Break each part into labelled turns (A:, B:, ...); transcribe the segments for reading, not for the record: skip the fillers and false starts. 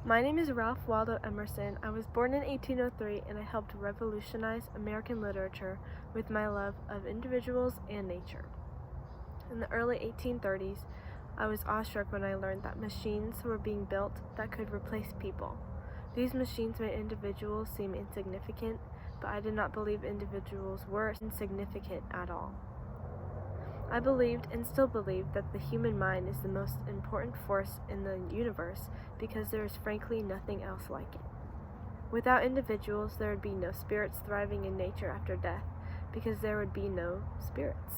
A: My name is Ralph Waldo Emerson. I was born in 1803 and I helped revolutionize American literature with my love of individuals and nature. In the early 1830s, I was awestruck when I learned that machines were being built that could replace people. These machines made individuals seem insignificant, but I did not believe individuals were insignificant at all. I believed and still believe that the human mind is the most important force in the universe because there is frankly nothing else like it. Without individuals, there would be no spirits thriving in nature after death because there would be no spirits.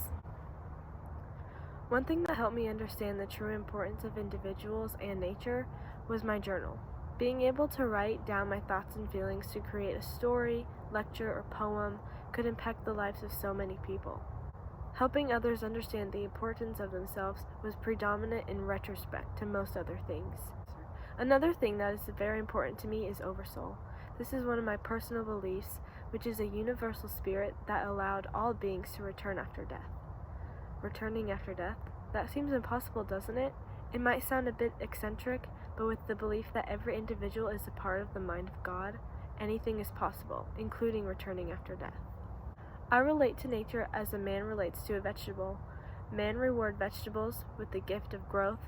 A: One thing that helped me understand the true importance of individuals and nature was my journal. Being able to write down my thoughts and feelings to create a story, lecture, or poem could impact the lives of so many people. Helping others understand the importance of themselves was predominant in retrospect to most other things. Another thing that is very important to me is Oversoul. This is one of my personal beliefs, which is a universal spirit that allowed all beings to return after death. Returning after death? That seems impossible, doesn't it? It might sound a bit eccentric, but with the belief that every individual is a part of the mind of God, anything is possible, including returning after death. I relate to nature as a man relates to a vegetable. Men reward vegetables with the gift of growth,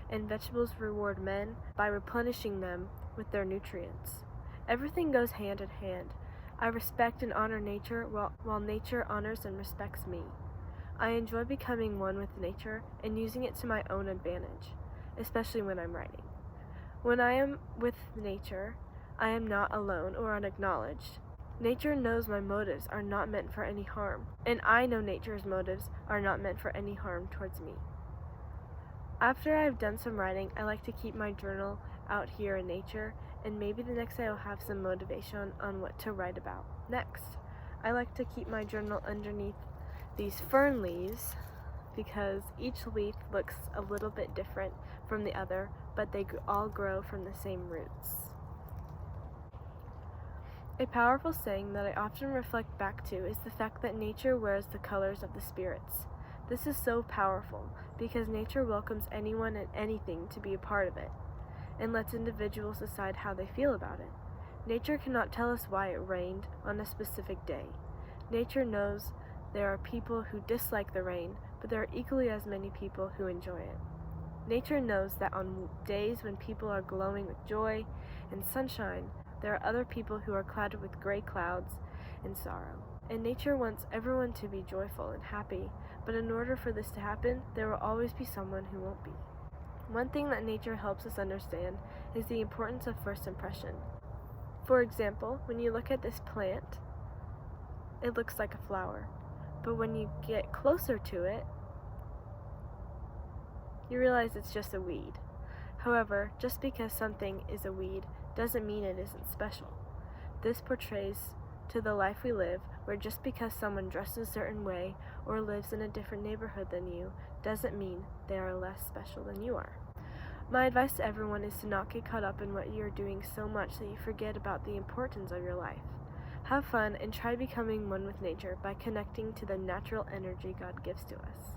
A: and vegetables reward men by replenishing them with their nutrients. Everything goes hand in hand. I respect and honor nature while nature honors and respects me. I enjoy becoming one with nature and using it to my own advantage, especially when I'm writing. When I am with nature, I am not alone or unacknowledged. Nature knows my motives are not meant for any harm, and I know nature's motives are not meant for any harm towards me. After I've done some writing, I like to keep my journal out here in nature, and maybe the next day I'll have some motivation on what to write about next. I like to keep my journal underneath these fern leaves because each leaf looks a little bit different from the other, but they all grow from the same roots. A powerful saying that I often reflect back to is the fact that nature wears the colors of the spirits. This is so powerful because nature welcomes anyone and anything to be a part of it and lets individuals decide how they feel about it. Nature cannot tell us why it rained on a specific day. Nature knows there are people who dislike the rain, but there are equally as many people who enjoy it. Nature knows that on days when people are glowing with joy and sunshine, there are other people who are clouded with gray clouds and sorrow. And nature wants everyone to be joyful and happy, but in order for this to happen, there will always be someone who won't be. One thing that nature helps us understand is the importance of first impression. For example, when you look at this plant, it looks like a flower, but when you get closer to it, you realize it's just a weed. However, just because something is a weed doesn't mean it isn't special. This portrays to the life we live, where just because someone dresses a certain way or lives in a different neighborhood than you doesn't mean they are less special than you are. My advice to everyone is to not get caught up in what you're doing so much that you forget about the importance of your life. Have fun and try becoming one with nature by connecting to the natural energy God gives to us.